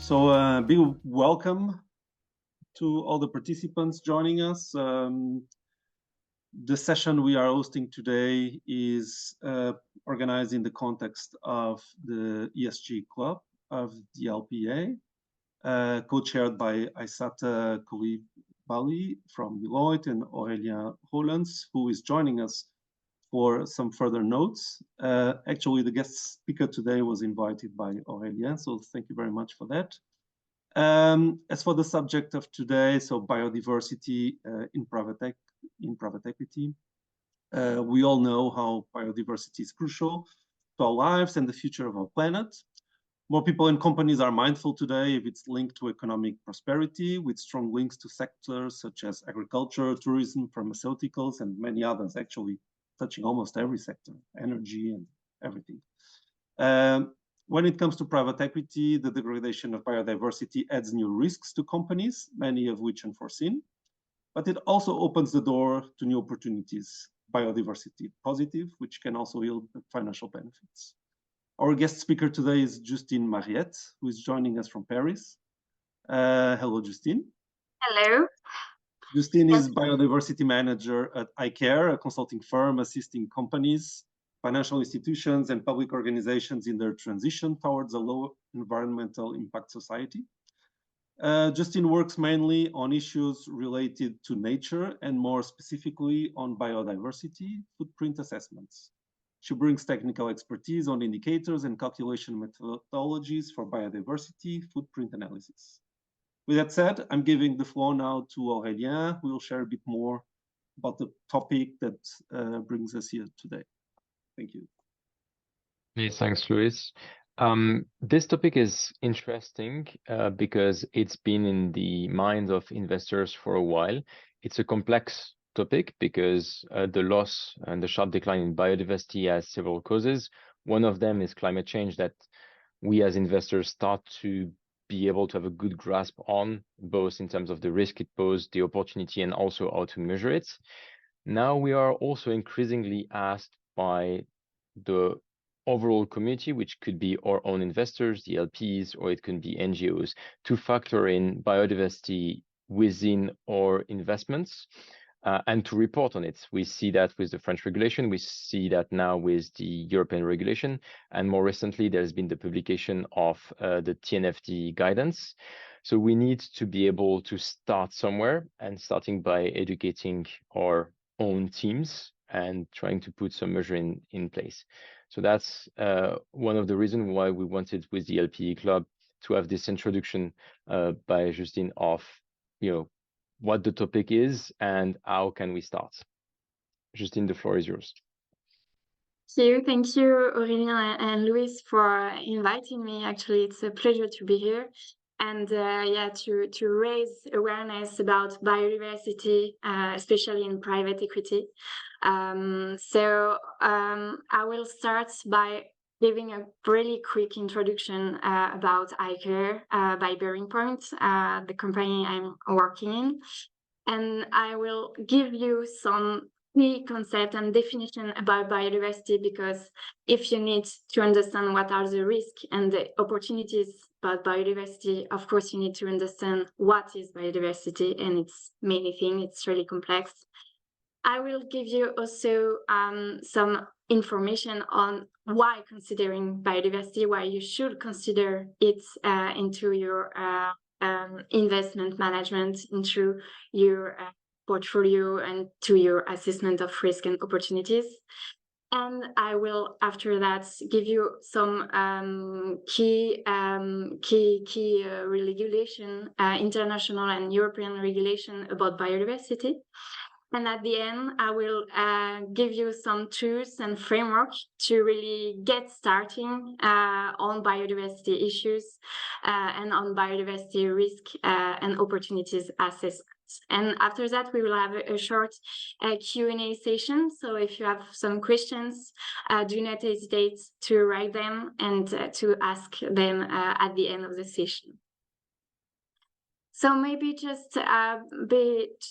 So big welcome to all the participants joining us. The session we are hosting today is organized in the context of the ESG Club of the LPA, co-chaired by Aissata Coulibaly from Deloitte and Aurélien Rollens, who is joining us for some further notes. Actually, the guest speaker today was invited by Aurélien, so thank you very much for that. As for the subject of today, so biodiversity in private equity, we all know how biodiversity is crucial to our lives and the future of our planet. More people and companies are mindful today if it's linked to economic prosperity, with strong links to sectors such as agriculture, tourism, pharmaceuticals, and many others, actually touching almost every sector, energy and everything. When it comes to private equity, the degradation of biodiversity adds new risks to companies, many of which unforeseen, but it also opens the door to new opportunities, biodiversity positive, which can also yield financial benefits. Our guest speaker today is Justine Mariette, who is joining us from Paris. Hello, Justine. Hello. Justine is Biodiversity Manager at iCare, a consulting firm assisting companies, financial institutions, and public organizations in their transition towards a low environmental impact society. Justine works mainly on issues related to nature and more specifically on biodiversity footprint assessments. She brings technical expertise on indicators and calculation methodologies for biodiversity footprint analysis. With that said, I'm giving the floor now to Aurélien, who will share a bit more about the topic that brings us here today. Thank you. Hey, thanks, Luis. This topic is interesting because it's been in the minds of investors for a while. It's a complex topic because the loss and the sharp decline in biodiversity has several causes. One of them is climate change that we as investors start to be able to have a good grasp on, both in terms of the risk it poses, the opportunity, and also how to measure it. Now we are also increasingly asked by the overall community, which could be our own investors, the LPs, or it could be NGOs, to factor in biodiversity within our investments and to report on it. We see that with the French regulation, we see that now with the European regulation, and more recently, there's been the publication of the TNFD guidance. So we need to be able to start somewhere, and starting by educating our own teams and trying to put some measure in place. So that's one of the reasons why we wanted with the LPE Club to have this introduction by Justine of, what the topic is and how can we start. Justine, the floor is yours. Thank you, Aurélien and Luis, for inviting me. Actually, it's a pleasure to be here. And to raise awareness about biodiversity, especially in private equity. I will start by giving a really quick introduction about iCare by Bearing Point, the company I'm working in. And I will give you some key concept and definition about biodiversity, because if you need to understand what are the risks and the opportunities about biodiversity, of course, you need to understand what is biodiversity, and it's many things, it's really complex. I will give you also some information on why considering biodiversity, why you should consider it into your investment management, into your portfolio, and to your assessment of risk and opportunities. And I will, after that, give you some key regulation, international and European regulation about biodiversity. And at the end, I will give you some tools and framework to really get starting on biodiversity issues and on biodiversity risk and opportunities assessments. And after that, we will have a short Q&A session. So if you have some questions, do not hesitate to write them and to ask them at the end of the session. So maybe just a bit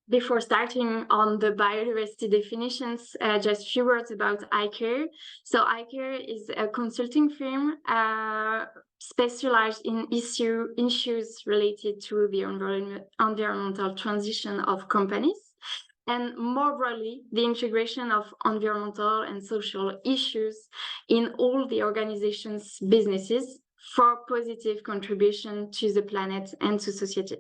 before starting on the biodiversity definitions, just a few words about iCare. So iCare is a consulting firm specialized in issues related to the environmental transition of companies, and more broadly, the integration of environmental and social issues in all the organization's businesses for positive contribution to the planet and to society.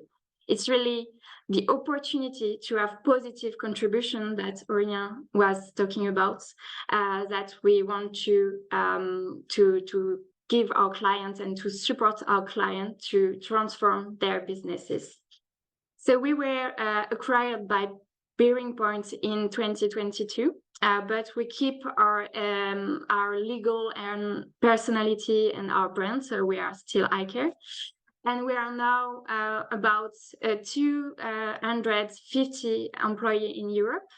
It's really the opportunity to have positive contribution that Aurélien was talking about, that we want to give our clients and to support our clients to transform their businesses. So we were acquired by Bearing Point in 2022, but we keep our legal and personality and our brand, so we are still iCare. And we are now about 250 employees in Europe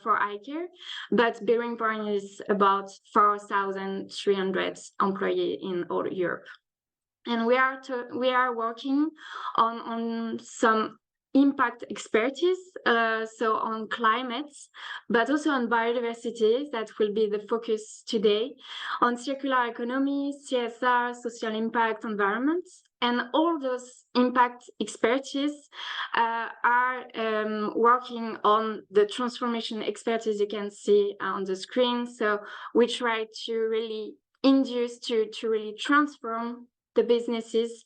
for iCare, but Bearing Point is about 4,300 employees in all Europe. And we are working on some impact expertise, so on climate, but also on biodiversity, that will be the focus today, on circular economy, CSR, social impact, environment. And all those impact expertise are working on the transformation expertise you can see on the screen. So we try to really induce to really transform the businesses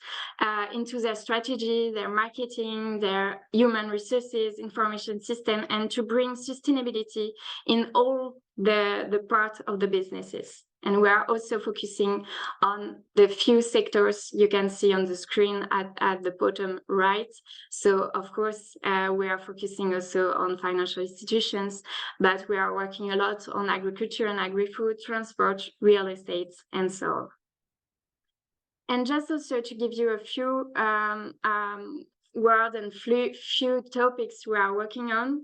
into their strategy, their marketing, their human resources, information system, and to bring sustainability in all the part of the businesses. And we are also focusing on the few sectors you can see on the screen at the bottom right. So, of course, we are focusing also on financial institutions, but we are working a lot on agriculture and agri-food, transport, real estate, and so on. And just also to give you a few words and few topics we are working on.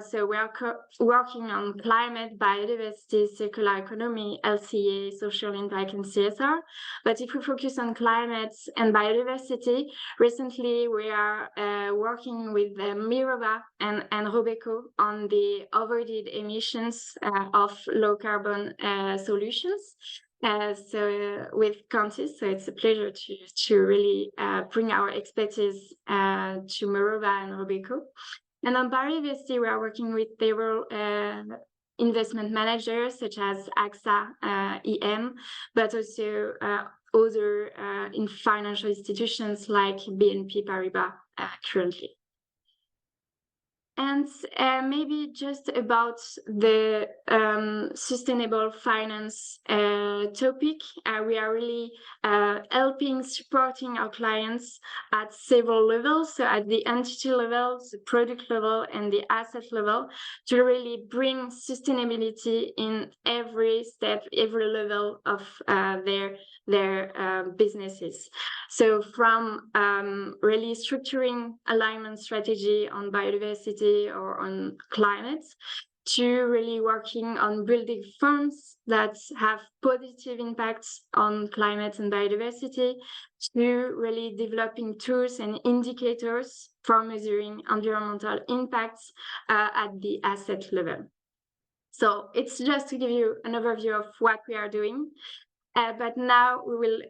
So we are working on climate, biodiversity, circular economy, LCA, social impact, and CSR. But if we focus on climate and biodiversity, recently we are working with Mirova and Robeco on the avoided emissions of low carbon solutions. So with Contis, so it's a pleasure to really bring our expertise to Mirova and Robeco. And on biodiversity, we are working with several investment managers such as AXA, EM, but also other in financial institutions like BNP Paribas currently. And maybe just about the sustainable finance topic, we are really helping, supporting our clients at several levels, so at the entity level, the product level, and the asset level, to really bring sustainability in every step, every level of their businesses. So from really structuring alignment strategy on biodiversity or on climate, to really working on building funds that have positive impacts on climate and biodiversity, to really developing tools and indicators for measuring environmental impacts at the asset level. So it's just to give you an overview of what we are doing. But now we will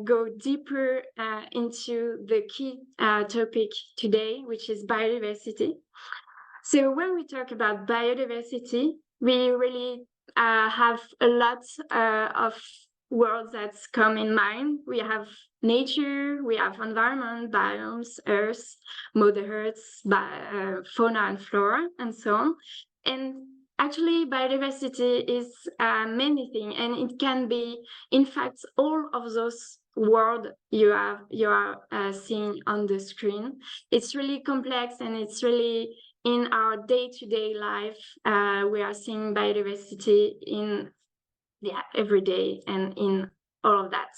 go deeper into the key topic today, which is biodiversity. So when we talk about biodiversity, we really have a lot of words that come in mind. We have nature, we have environment, biomes, earth, Mother Earth, fauna and flora, and so on. And actually, biodiversity is many things, and it can be, in fact, all of those words you are seeing on the screen. It's really complex, and it's really in our day-to-day life. We are seeing biodiversity in every day and in all of that.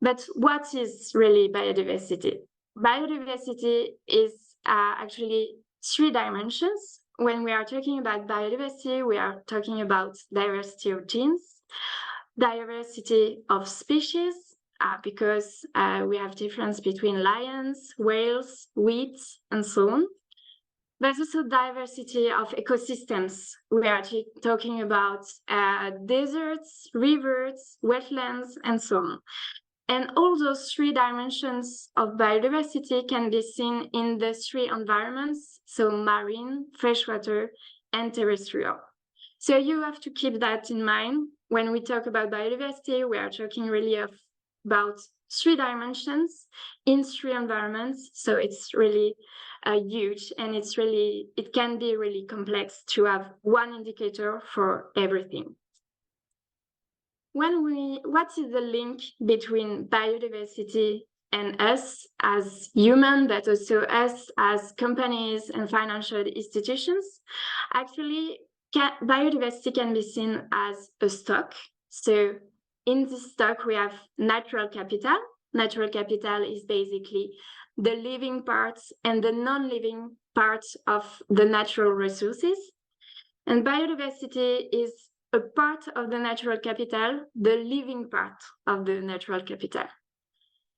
But what is really biodiversity? Biodiversity is actually 3 dimensions. When we are talking about biodiversity, we are talking about diversity of genes, diversity of species, because we have difference between lions, whales, wheat, and so on. There's also diversity of ecosystems. We are talking about deserts, rivers, wetlands, and so on. And all those three dimensions of biodiversity can be seen in the three environments, so marine, freshwater, and terrestrial. So you have to keep that in mind. When we talk about biodiversity, we are talking really about three dimensions in three environments. So it's really huge, and it can be really complex to have one indicator for everything. What is the link between biodiversity and us as humans, but also us as companies and financial institutions? Actually, biodiversity can be seen as a stock. So in this stock, we have natural capital. Natural capital is basically the living parts and the non-living parts of the natural resources. And biodiversity is a part of the natural capital, the living part of the natural capital.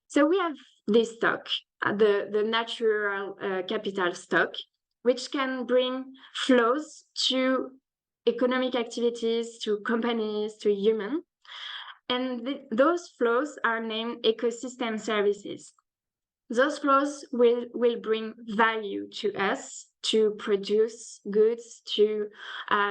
So we have this stock, the natural capital stock, which can bring flows to economic activities, to companies, to humans. And those flows are named ecosystem services. Those flows will bring value to us, to produce goods, to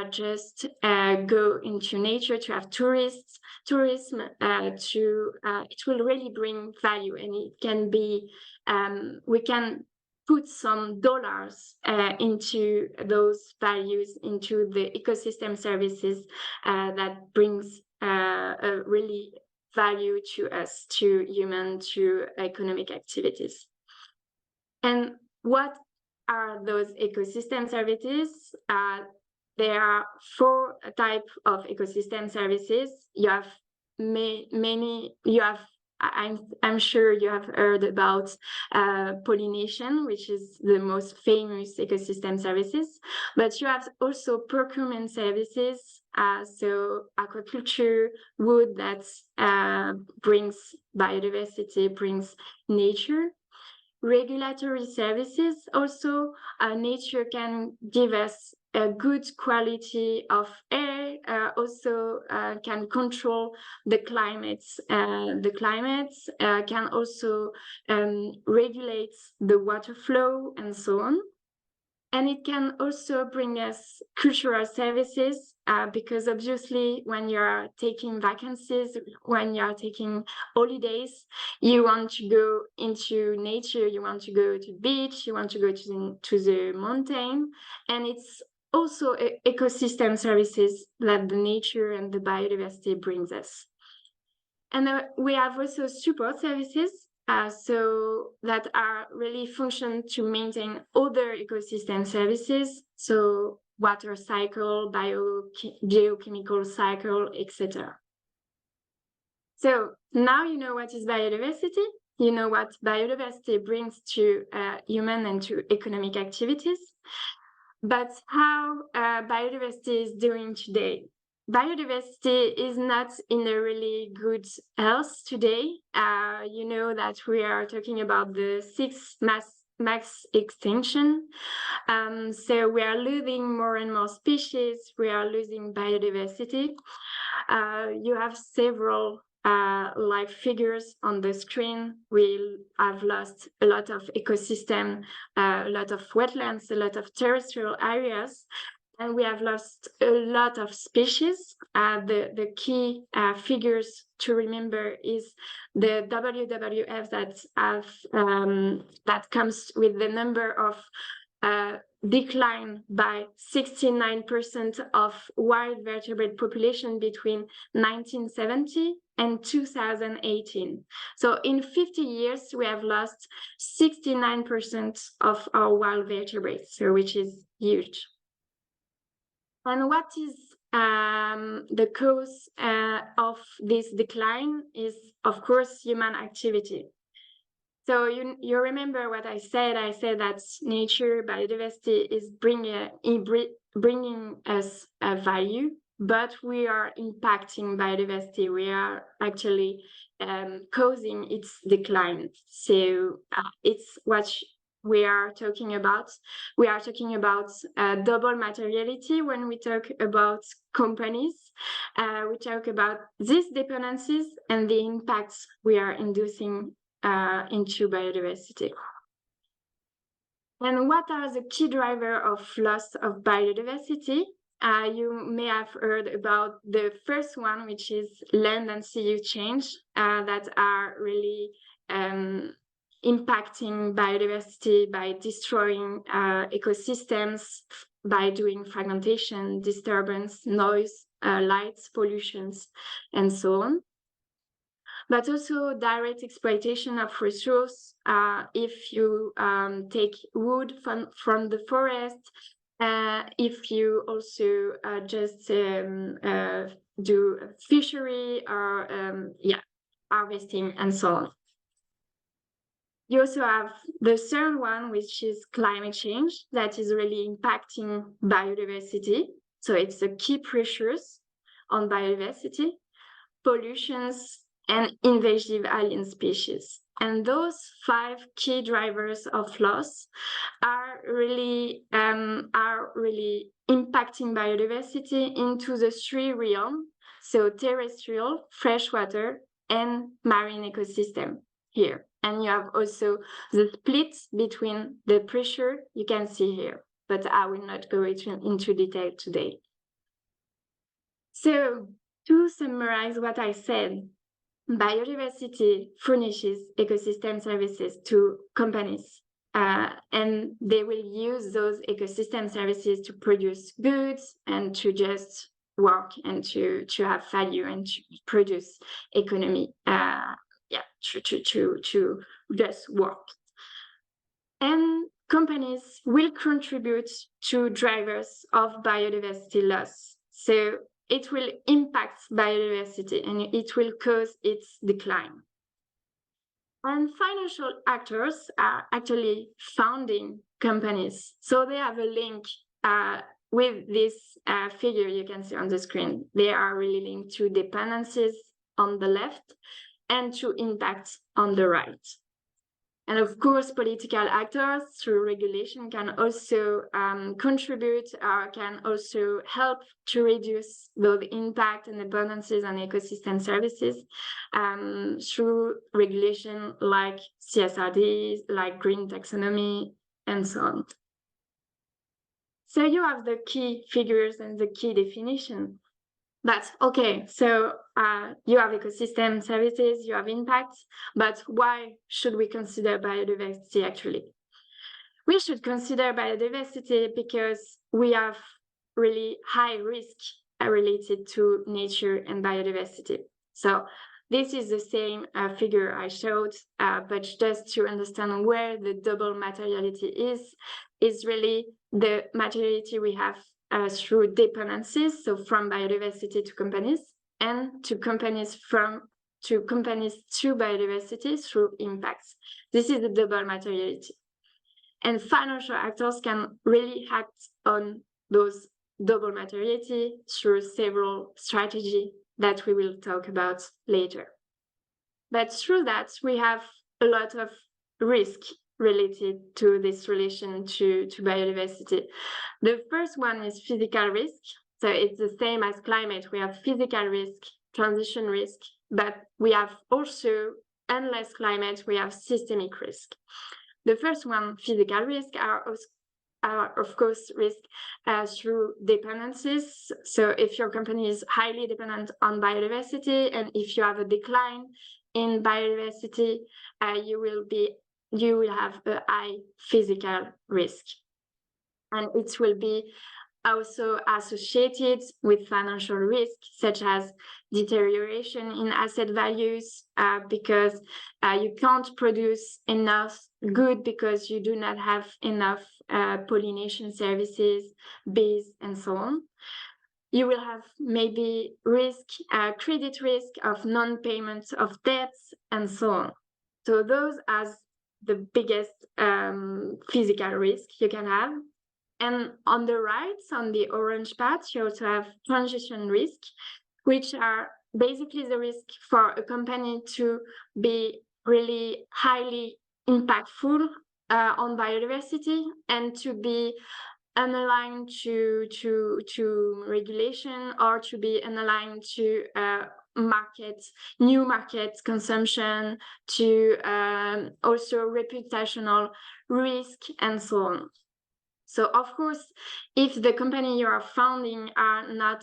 just go into nature, to have tourism, it will really bring value, and it can be, we can put some dollars into those values, into the ecosystem services that brings a really value to us, to human, to economic activities. And what are those ecosystem services? There are four types of ecosystem services. You have I'm sure you have heard about pollination, which is the most famous ecosystem services, but you have also procurement services, so aquaculture, wood that brings biodiversity, brings nature. Regulatory services also, nature can give us a good quality of air, also can control the climate. The climate can also regulate the water flow and so on. And it can also bring us cultural services, because obviously when you're taking vacancies, when you're taking holidays, you want to go into nature, you want to go to the beach, you want to go to the mountain. And it's also ecosystem services that the nature and the biodiversity brings us. And we have also support services, so that are really function to maintain other ecosystem services, so water cycle, geochemical cycle, etc. So now you know what is biodiversity, you know what biodiversity brings to human and to economic activities, but how biodiversity is doing today. Biodiversity is not in a really good health today. You know that we are talking about the sixth mass extinction. So we are losing more and more species. We are losing biodiversity. You have several live figures on the screen. We have lost a lot of ecosystem, a lot of wetlands, a lot of terrestrial areas. And we have lost a lot of species. The key figures to remember is the WWF that comes with the number of decline by 69% of wild vertebrate population between 1970 and 2018. So in 50 years, we have lost 69% of our wild vertebrates, so which is huge. And what is the cause of this decline is, of course, human activity. So you remember what I said? I said that nature, biodiversity is bringing us a value, but we are impacting biodiversity. We are actually causing its decline. So it's we are talking about. We are talking about double materiality when we talk about companies. We talk about these dependencies and the impacts we are inducing into biodiversity. And what are the key drivers of loss of biodiversity? You may have heard about the first one, which is land and sea change, that are really impacting biodiversity by destroying ecosystems, by doing fragmentation, disturbance, noise, lights, pollutions, and so on. But also direct exploitation of resource. If you take wood from the forest, if you also just do fishery or harvesting and so on. You also have the third one, which is climate change, that is really impacting biodiversity. So it's the key pressures on biodiversity, pollutions, and invasive alien species. And those 5 key drivers of loss are really impacting biodiversity into the 3 realms, so terrestrial, freshwater, and marine ecosystem here. And you have also the split between the pressure you can see here, but I will not go into detail today. So to summarize what I said, biodiversity furnishes ecosystem services to companies, and they will use those ecosystem services to produce goods and to just work and to have value and to produce economy. To just work. And companies will contribute to drivers of biodiversity loss. So it will impact biodiversity and it will cause its decline. And financial actors are actually founding companies. So they have a link with this figure you can see on the screen. They are really linked to dependencies on the left and to impact on the right. And of course, political actors through regulation can also contribute or can also help to reduce those impact and dependencies on ecosystem services through regulation like CSRDs, like green taxonomy, and so on. So you have the key figures and the key definition. But okay, so you have ecosystem services, you have impacts, but why should we consider biodiversity actually? We should consider biodiversity because we have really high risk related to nature and biodiversity. So this is the same figure I showed, but just to understand where the double materiality is really the materiality we have through dependencies, so from biodiversity to companies, and to companies to biodiversity through impacts. This is the double materiality. And financial actors can really act on those double materiality through several strategies that we will talk about later. But through that, we have a lot of risk related to this relation to biodiversity. The first one is physical risk. So it's the same as climate. We have physical risk, transition risk, but we have also, unless climate, we have systemic risk. The first one, physical risk, are of course risk through dependencies. So if your company is highly dependent on biodiversity, and if you have a decline in biodiversity, you will have a high physical risk. And it will be also associated with financial risk, such as deterioration in asset values, because you can't produce enough good because you do not have enough pollination services, bees, and so on. You will have maybe risk, credit risk of non-payment of debts, and so on. So those are the biggest physical risk you can have. And on the right, on the orange part, you also have transition risk, which are basically the risk for a company to be really highly impactful on biodiversity and to be unaligned to regulation, or to be unaligned to new market consumption, to also reputational risk and so on. So of course, if the company you are founding have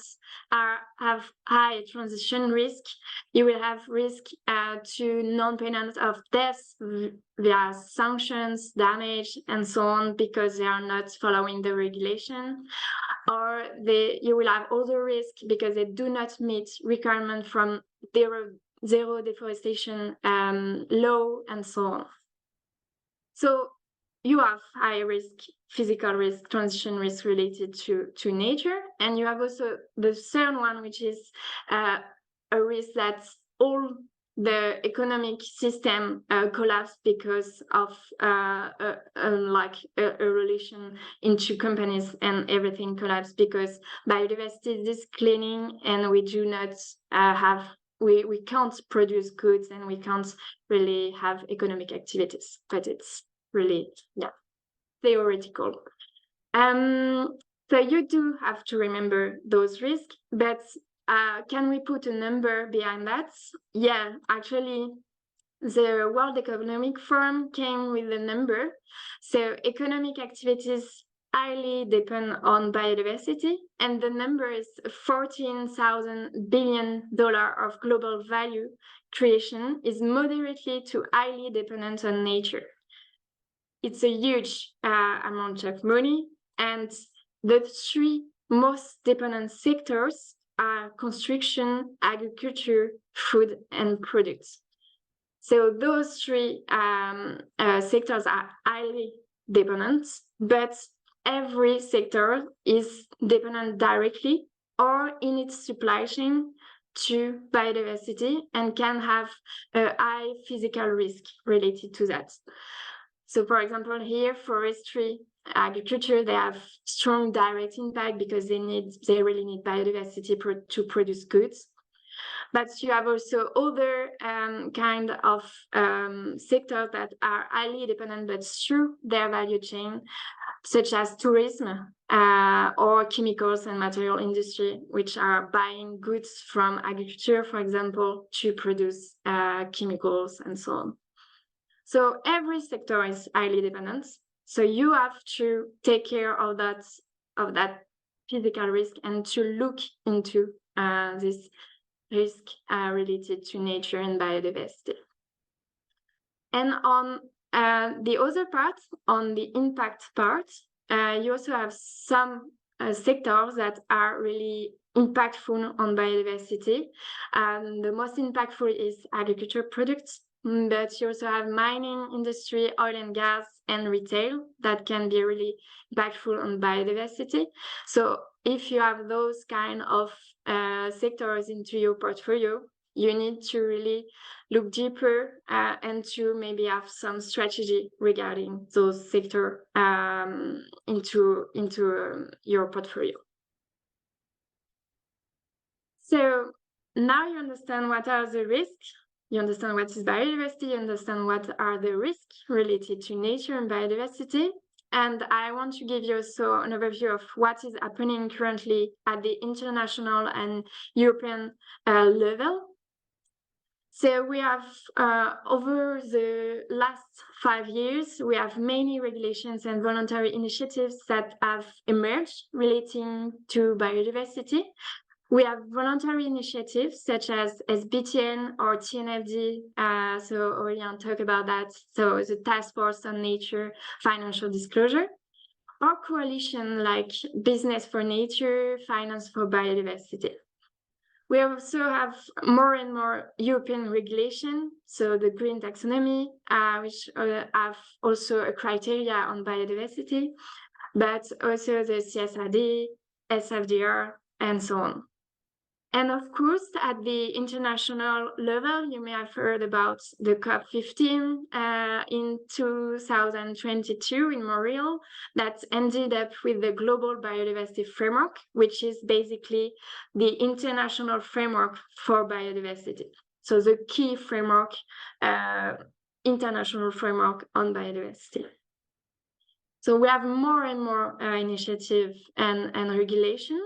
high transition risk, you will have risk to non-payment of debts via sanctions, damage, and so on, because they are not following the regulation. Or you will have other risk because they do not meet requirement from zero deforestation law and so on. So you have high risk, physical risk, transition risk related to nature. And you have also the third one, which is a risk that all the economic system collapse because of a relation into companies, and everything collapse because biodiversity is declining, and we do not we can't produce goods, and we can't really have economic activities. But it's really, theoretical. So you do have to remember those risks, but can we put a number behind that? Yeah, actually, the World Economic Forum came with a number. So economic activities highly depend on biodiversity, and the number is $14,000 billion of global value creation is moderately to highly dependent on nature. It's a huge amount of money, and the three most dependent sectors are construction, agriculture, food, and products. So those three sectors are highly dependent, but every sector is dependent directly or in its supply chain to biodiversity, and can have a high physical risk related to that. So for example, here, forestry, agriculture, they have strong direct impact because they really need biodiversity to produce goods. But you have also other kind of sectors that are highly dependent, but through their value chain, such as tourism or chemicals and material industry, which are buying goods from agriculture, for example, to produce chemicals and so on. So every sector is highly dependent. So you have to take care of that physical risk, and to look into this risk related to nature and biodiversity. And on the other part, on the impact part, you also have some sectors that are really impactful on biodiversity. The most impactful is agriculture products, but you also have mining industry, oil and gas, and retail that can be really impactful on biodiversity. So if you have those kind of sectors into your portfolio, you need to really look deeper and to maybe have some strategy regarding those sectors into your portfolio. So now you understand what are the risks, you understand what is biodiversity, you understand what are the risks related to nature and biodiversity. And I want to give you also an overview of what is happening currently at the international and European level. So we have, over the last 5 years, we have many regulations and voluntary initiatives that have emerged relating to biodiversity. We have voluntary initiatives such as SBTN or TNFD, so Aurélien talked about that, so the Task Force on Nature Financial Disclosure, or coalition like Business for Nature, Finance for Biodiversity. We also have more and more European regulation, so the Green Taxonomy, which have also a criteria on biodiversity, but also the CSRD, SFDR, and so on. And of course, at the international level, you may have heard about the COP15 in 2022 in Montreal that ended up with the Global Biodiversity Framework, which is basically the international framework for biodiversity. So the key framework, international framework on biodiversity. So we have more and more initiative and regulation.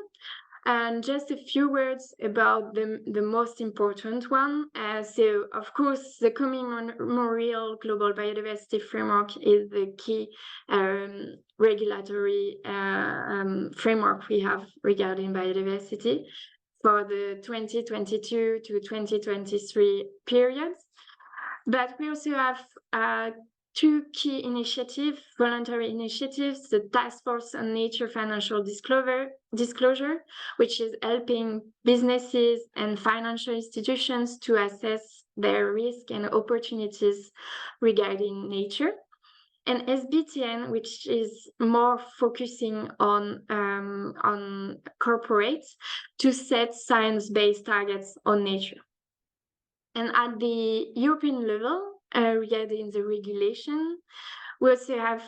And just a few words about the most important one. So, of course, the coming Montreal Global Biodiversity Framework is the key regulatory framework we have regarding biodiversity for the 2022 to 2023 period. But we also have two key initiatives, voluntary initiatives, the Task Force on Nature Financial Disclosure, which is helping businesses and financial institutions to assess their risk and opportunities regarding nature. And SBTN, which is more focusing on corporates to set science-based targets on nature. And at the European level, regarding the regulation, we also have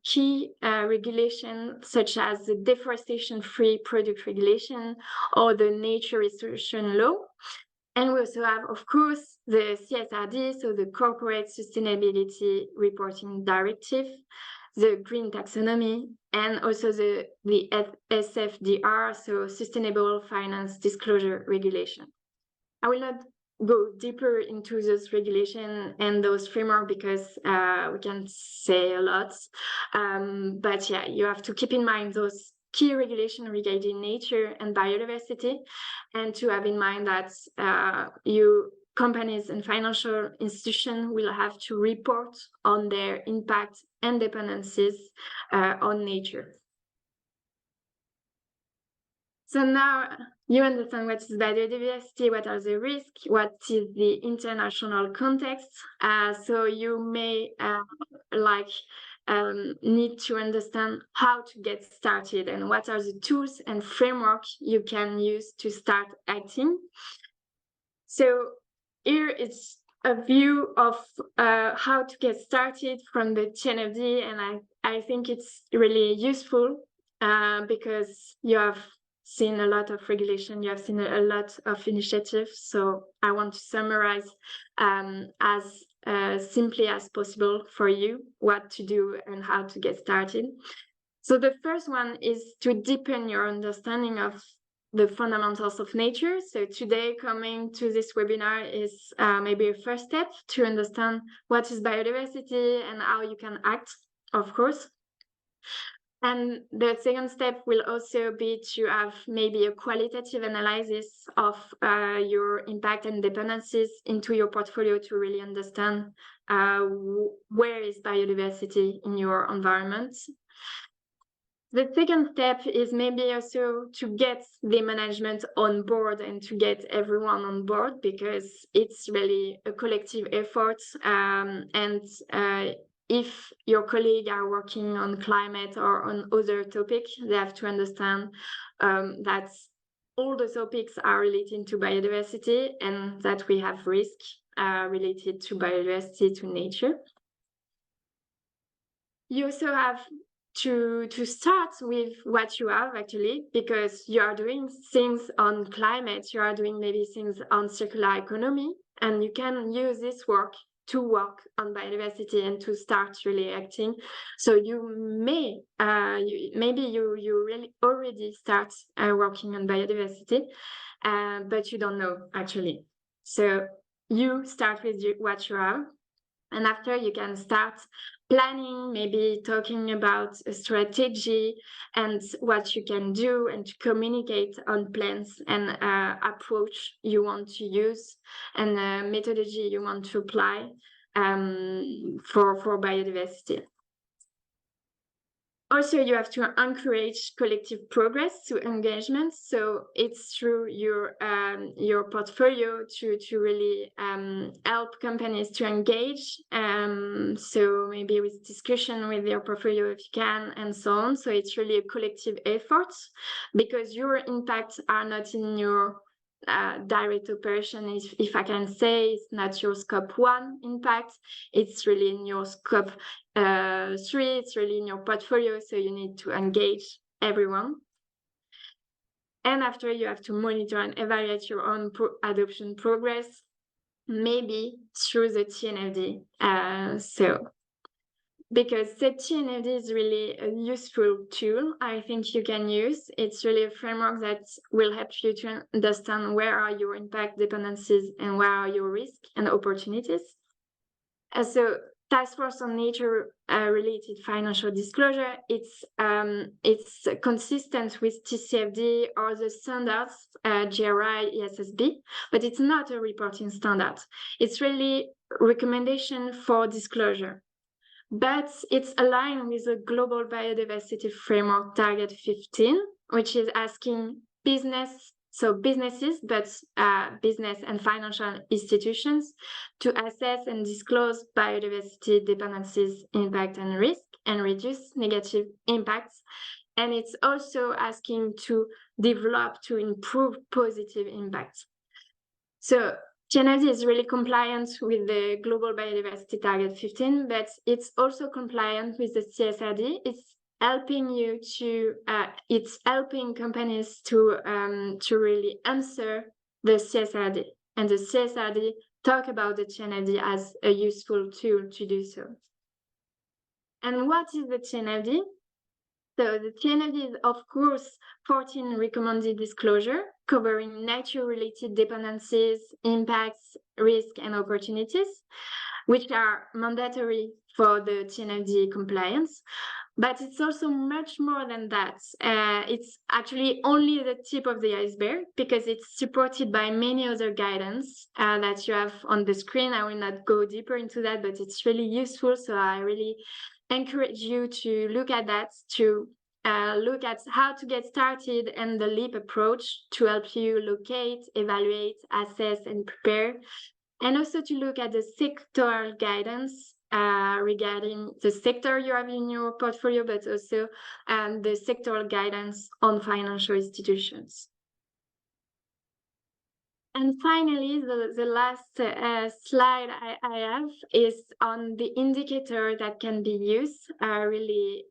key regulation such as the deforestation-free product regulation or the nature restoration law. And we also have, of course, the CSRD, so the Corporate Sustainability Reporting Directive, the Green Taxonomy, and also the SFDR, so Sustainable Finance Disclosure Regulation. I will not go deeper into this regulation and those framework because we can say a lot. But yeah, you have to keep in mind those key regulations regarding nature and biodiversity, and to have in mind that companies and financial institutions will have to report on their impact and dependencies on nature. So now you understand what is biodiversity, what are the risks, what is the international context. So you may need to understand how to get started and what are the tools and framework you can use to start acting. So here it's a view of how to get started from the TNFD, and I think it's really useful because you have seen a lot of regulation, you have seen a lot of initiatives. So I want to summarize as simply as possible for you what to do and how to get started. So the first one is to deepen your understanding of the fundamentals of nature. So today coming to this webinar is maybe a first step to understand what is biodiversity and how you can act, of course. And the second step will also be to have maybe a qualitative analysis of your impact and dependencies into your portfolio to really understand where is biodiversity in your environment. The second step is maybe also to get the management on board and to get everyone on board, because it's really a collective effort. If your colleagues are working on climate or on other topics, they have to understand that all the topics are related to biodiversity and that we have risk related to biodiversity, to nature. You also have to start with what you have actually, because you are doing things on climate, you are doing maybe things on circular economy, and you can use this work to work on biodiversity and to start really acting. So you may, maybe you really already start working on biodiversity, but you don't know actually. So you start with what you have, and after you can start planning, maybe talking about a strategy and what you can do, and to communicate on plans and approach you want to use and methodology you want to apply for biodiversity. Also, you have to encourage collective progress to engagement. So it's through your portfolio to really help companies to engage. So maybe with discussion with your portfolio if you can, and so on. So it's really a collective effort, because your impacts are not in your direct operation, if I can say. It's not your scope 1 impact, it's really in your scope 3, it's really in your portfolio, so you need to engage everyone. And after, you have to monitor and evaluate your own adoption progress, maybe through the TNFD. So because the TNFD is really a useful tool I think you can use. It's really a framework that will help you to understand where are your impact dependencies and where are your risks and opportunities. So Task Force on Nature related financial disclosure, it's consistent with TCFD or the standards, GRI, ESSB, but it's not a reporting standard. It's really recommendation for disclosure. But it's aligned with the Global Biodiversity Framework Target 15, which is asking businesses, but business and financial institutions to assess and disclose biodiversity dependencies, impact and risk, and reduce negative impacts. And it's also asking to develop to improve positive impacts. So TNFD is really compliant with the Global Biodiversity Target 15, but it's also compliant with the CSRD. It's helping you to, it's helping companies to really answer the CSRD. And the CSRD talk about the TNFD as a useful tool to do so. And what is the TNFD? So the TNFD is, of course, 14 recommended disclosure covering nature-related dependencies, impacts, risk, and opportunities, which are mandatory for the TNFD compliance. But it's also much more than that. It's actually only the tip of the iceberg because it's supported by many other guidance that you have on the screen. I will not go deeper into that, but it's really useful. So I really encourage you to look at that, to look at how to get started and the LEAP approach to help you locate, evaluate, assess, and prepare. And also to look at the sectoral guidance regarding the sector you have in your portfolio, but also the sectoral guidance on financial institutions. And finally, the last slide I have is on the indicator that can be used really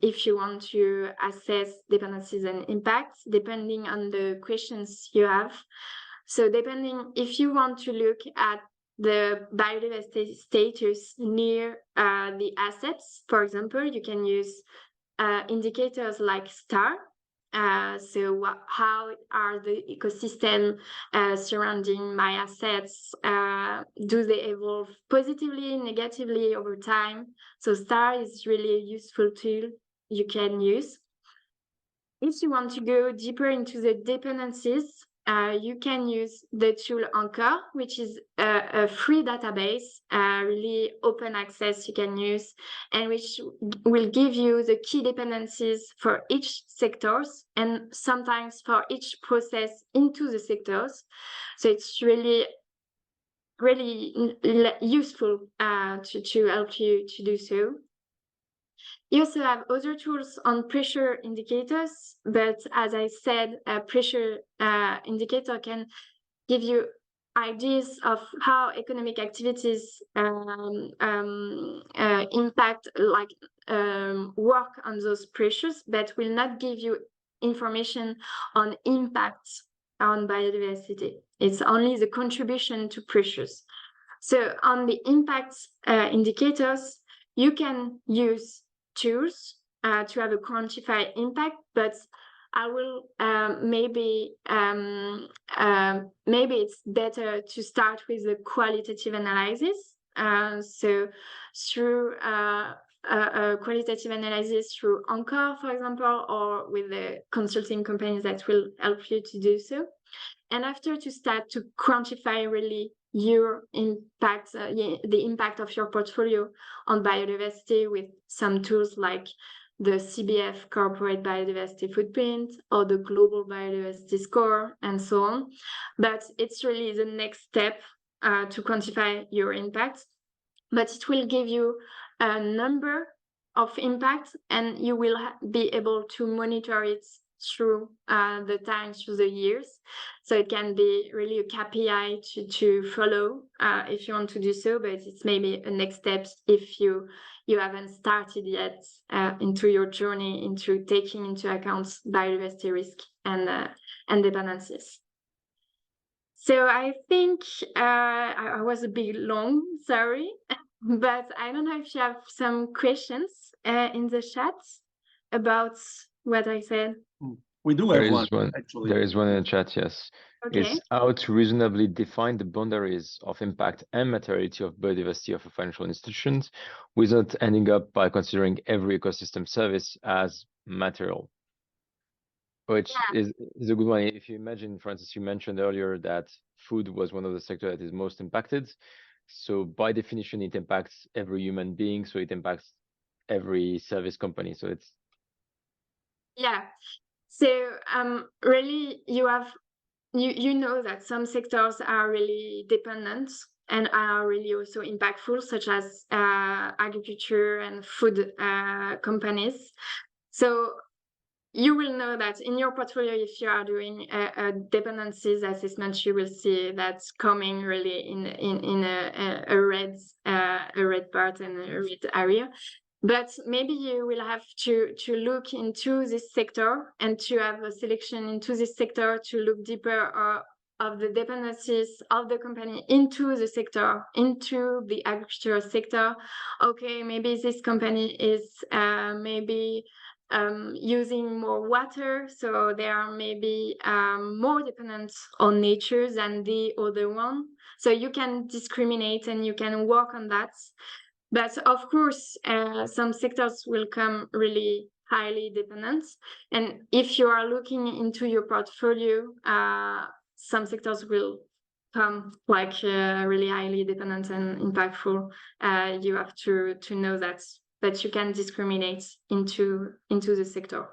if you want to assess dependencies and impacts, depending on the questions you have. So depending, if you want to look at the biodiversity status near the assets, for example, you can use indicators like STAR. So how are the ecosystem surrounding my assets? Do they evolve positively, negatively over time? So STAR is really a useful tool you can use. If you want to go deeper into the dependencies, you can use the tool Anchor, which is a free database, really open access you can use, and which will give you the key dependencies for each sectors and sometimes for each process into the sectors. So it's really useful to help you to do so. You also have other tools on pressure indicators, but as I said, a pressure indicator can give you ideas of how economic activities impact, like work on those pressures, but will not give you information on impacts on biodiversity. It's only the contribution to pressures. So on the impact indicators, you can use tools to have a quantified impact, but I will maybe it's better to start with the qualitative analysis. So through a qualitative analysis through Anchor, for example, or with the consulting companies that will help you to do so. And after, to start to quantify really your impact, the impact of your portfolio on biodiversity with some tools like the CBF Corporate Biodiversity Footprint or the Global Biodiversity Score and so on. But it's really the next step to quantify your impact. But it will give you a number of impacts and you will be able to monitor it through the time, through the years. So it can be really a KPI to follow if you want to do so, but it's maybe a next step if you haven't started yet into your journey into taking into account biodiversity risk and dependencies. So I think I was a bit long, sorry. but I don't know if you have some questions in the chat about what I said. We do There have is one. actually. There is one in the chat. Yes, Okay. it's how to reasonably define the boundaries of impact and materiality of biodiversity of a financial institutions, without ending up by considering every ecosystem service as material. Which is a good one. If you imagine, for instance, you mentioned earlier that food was one of the sectors that is most impacted. So by definition, it impacts every human being. So it impacts every service company. So it's So really you know that some sectors are really dependent and are really also impactful, such as agriculture and food companies. So you will know that in your portfolio, if you are doing a dependencies assessment, you will see that's coming really in a red part and a red area. But maybe you will have to look into this sector and to have a selection into this sector to look deeper of the dependencies of the company into the sector, into the agricultural sector. Okay, maybe this company is maybe using more water, so they are maybe more dependent on nature than the other one. So you can discriminate and you can work on that. But of course, some sectors will come really highly dependent. And if you are looking into your portfolio, some sectors will come like really highly dependent and impactful. You have to know that you can discriminate into the sector.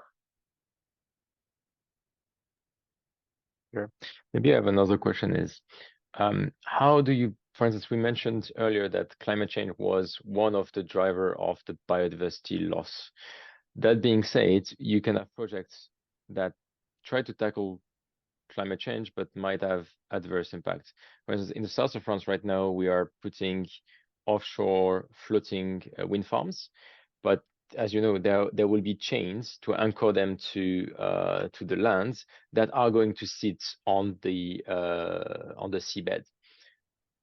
Sure. Maybe I have another question is, how do you, for instance, we mentioned earlier that climate change was one of the driver of the biodiversity loss. That being said, you can have projects that try to tackle climate change, but might have adverse impacts. For instance, in the south of France right now, we are putting offshore floating wind farms, but as you know, there will be chains to anchor them to the lands that are going to sit on the seabed,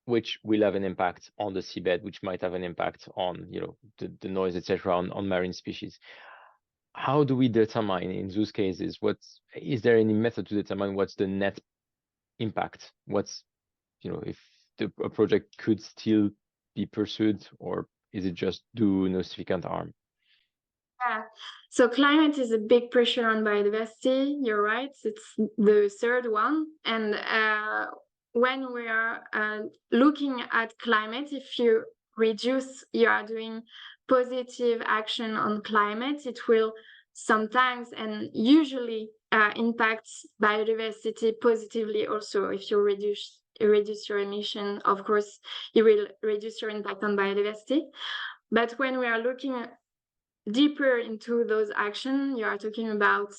which will have an impact on the seabed, which might have an impact on the noise, etc., on marine species. How do we determine in those cases is there any method to determine what's the net impact? What's if a project could still be pursued, or is it just do no significant harm? Yeah. So climate is a big pressure on biodiversity. You're right. It's the third one. And when we are looking at climate, if you are doing positive action on climate, it will sometimes and usually impact biodiversity positively also. If you reduce your emission, of course, you will reduce your impact on biodiversity. But when we are looking deeper into those actions, you are talking about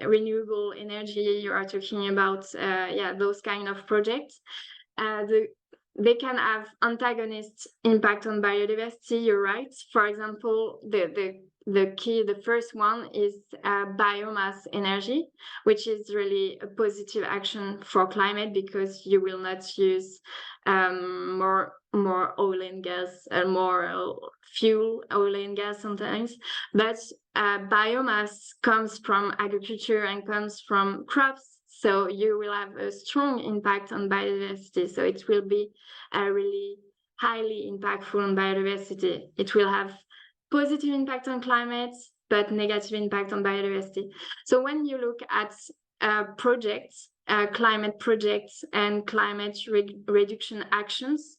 renewable energy, you are talking about those kind of projects. They can have antagonist impact on biodiversity, you're right. For example, the first one is biomass energy, which is really a positive action for climate because you will not use more oil and gas, more fuel, oil and gas sometimes. But biomass comes from agriculture and comes from crops. So you will have a strong impact on biodiversity. So it will be really highly impactful on biodiversity. It will have positive impact on climate, but negative impact on biodiversity. So when you look at projects, climate projects and climate reduction actions,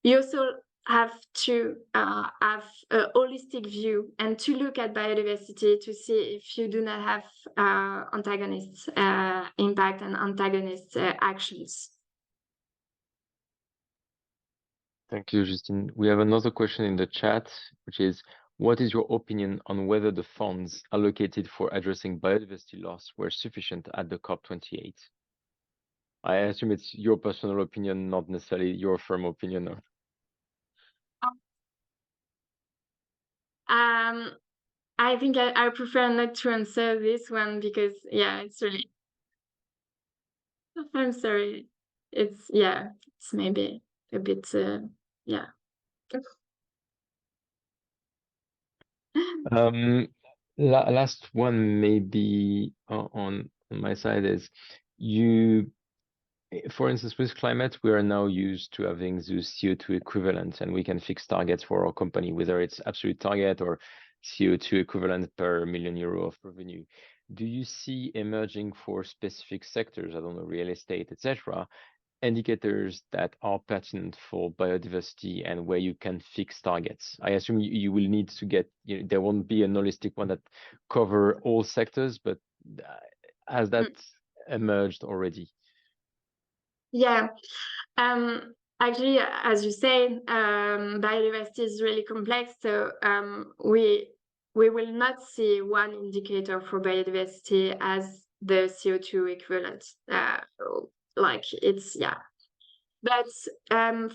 you also have to have a holistic view and to look at biodiversity to see if you do not have antagonist impact and antagonist actions. Thank you, Justine. We have another question in the chat, which is, what is your opinion on whether the funds allocated for addressing biodiversity loss were sufficient at the COP28? I assume it's your personal opinion, not necessarily your firm opinion. I think I prefer not to answer this one because, it's really... I'm sorry. It's maybe a bit, Last one maybe on my side is for instance, with climate, we are now used to having those CO2 equivalents, and we can fix targets for our company, whether it's absolute target or CO2 equivalent per €1,000,000 of revenue. Do you see emerging for specific sectors, I don't know, real estate, etc., indicators that are pertinent for biodiversity and where you can fix targets? I assume you will need to get, there won't be a holistic one that cover all sectors, but has that emerged already? Yeah, actually, as you say, biodiversity is really complex. So we will not see one indicator for biodiversity as the CO2 equivalent. Like it's But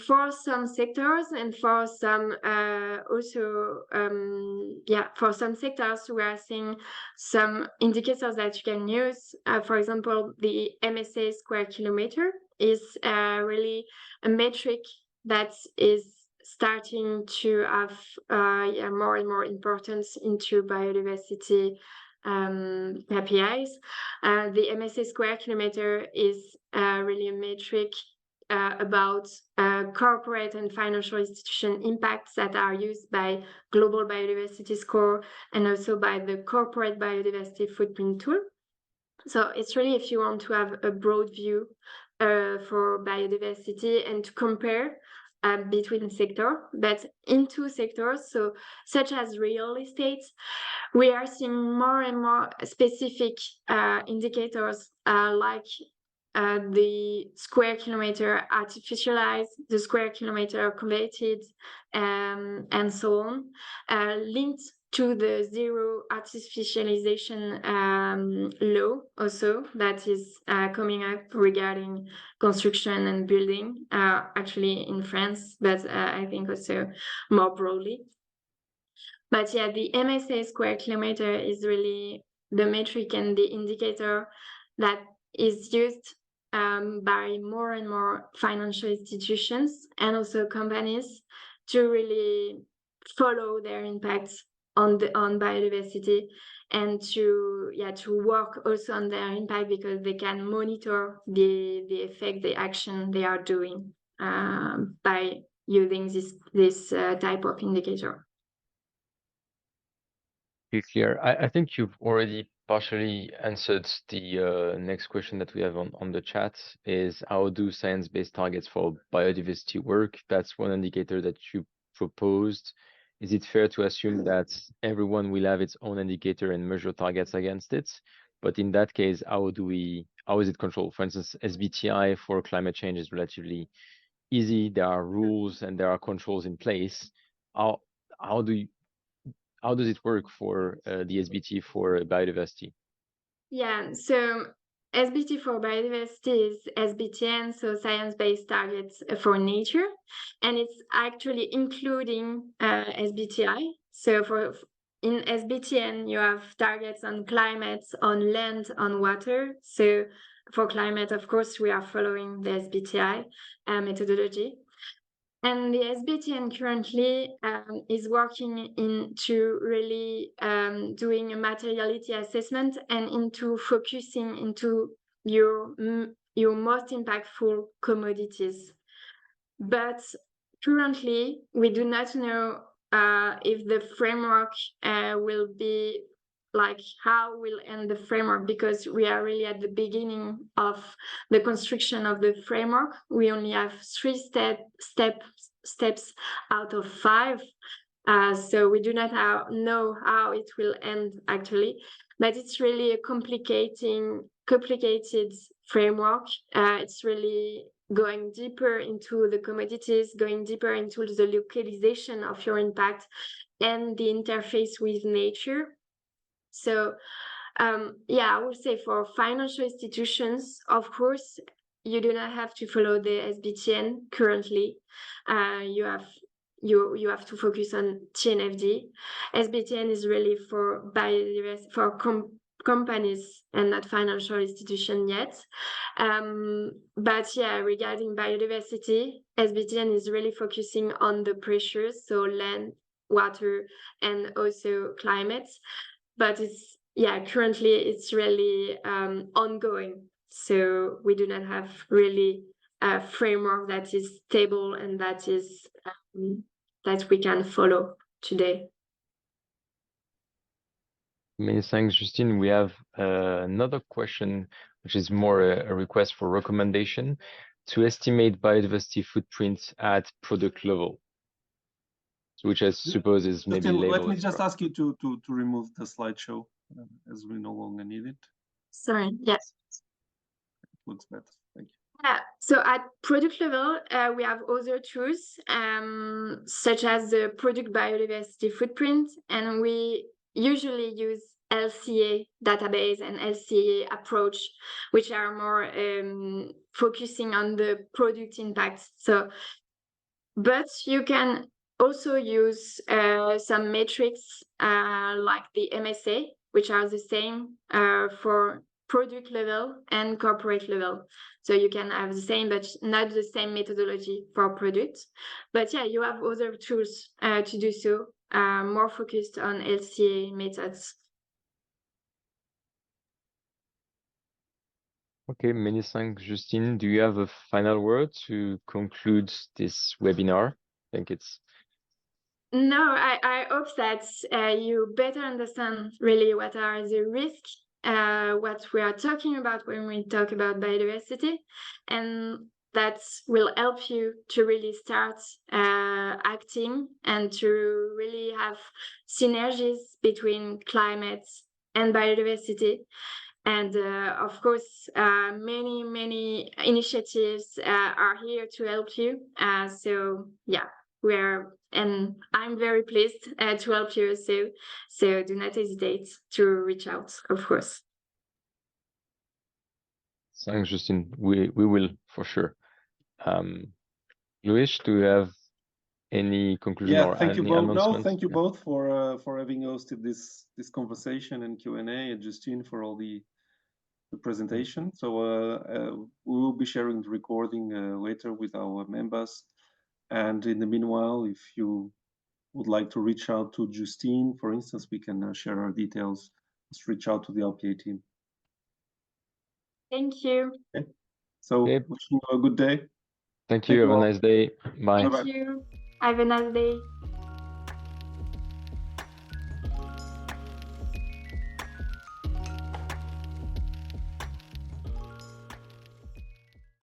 for some sectors and for some for some sectors, we are seeing some indicators that you can use. For example, the MSA square kilometer is really a metric that is starting to have more and more importance into biodiversity KPIs. The MSA square kilometer is really a metric about corporate and financial institution impacts that are used by Global Biodiversity Score and also by the Corporate Biodiversity Footprint Tool. So it's really if you want to have a broad view for biodiversity and to compare between sectors, but in two sectors, so such as real estate, we are seeing more and more specific indicators like the square kilometer artificialized, the square kilometer converted, and so on, linked to the zero artificialization law also that is coming up regarding construction and building, actually in France, but I think also more broadly. But yeah, the MSA square kilometer is really the metric and the indicator that is used by more and more financial institutions and also companies to really follow their impacts on biodiversity and to work also on their impact because they can monitor the effect, the action they are doing by using this type of indicator. Clear. I think you've already partially answered the next question that we have on the chat is how do science-based targets for biodiversity work? That's one indicator that you proposed. Is it fair to assume that everyone will have its own indicator and measure targets against it? But in that case, how is it controlled? For instance, SBTI for climate change is relatively easy. There are rules and there are controls in place. How does it work for the SBT for biodiversity? Yeah, so SBT for biodiversity is SBTN, so science-based targets for nature, and it's actually including SBTI. So in SBTN, you have targets on climate, on land, on water. So for climate, of course, we are following the SBTI methodology. And the SBTN currently is working into really doing a materiality assessment and into focusing into your most impactful commodities. But currently, we do not know if the framework will be like how will end the framework because we are really at the beginning of the construction of the framework. We only have 3 steps out of 5. So we do not know how it will end actually, but it's really a complicated framework. It's really going deeper into the commodities, going deeper into the localization of your impact and the interface with nature. So I would say for financial institutions, of course, you do not have to follow the SBTN currently. You have to focus on TNFD. SBTN is really for biodiversity, for companies and not financial institution yet. But yeah, regarding biodiversity, SBTN is really focusing on the pressures, so land, water, and also climate. But it's, yeah, currently it's really ongoing. So we do not have really a framework that is stable and that is that we can follow today. Many thanks, Justine. We have another question, which is more a request for recommendation to estimate biodiversity footprint at product level, which I suppose is maybe Justine, label. let me just ask you to remove the slideshow as we no longer need it. Sorry, yes. It looks better. Thank you. Yeah, so at product level, we have other tools such as the product biodiversity footprint, and we usually use LCA database and LCA approach, which are more focusing on the product impact. So, but you can also use some metrics like the MSA, which are the same for product level and corporate level. So you can have the same, but not the same methodology for products. But yeah, you have other tools to do so, more focused on LCA methods. Okay, many thanks, Justine. Do you have a final word to conclude this webinar? I think it's... No, I hope that you better understand really what are the risks, what we are talking about when we talk about biodiversity, and that will help you to really start acting and to really have synergies between climate and biodiversity. And of course, many initiatives are here to help you. So yeah, and I'm very pleased to help you. So do not hesitate to reach out, of course. Thanks, Justine. We will for sure. Luis, do you have any conclusion or thank you any both. announcements? No, thank you both for having hosted this conversation and Q&A, and Justine for all the presentation. So we will be sharing the recording later with our members. And in the meanwhile, if you would like to reach out to Justine, for instance, we can share our details. Just reach out to the LPA team. Thank you. Okay. So wishing you a good day. Thank you. Have a nice day. Bye. Thank you. Have a nice day.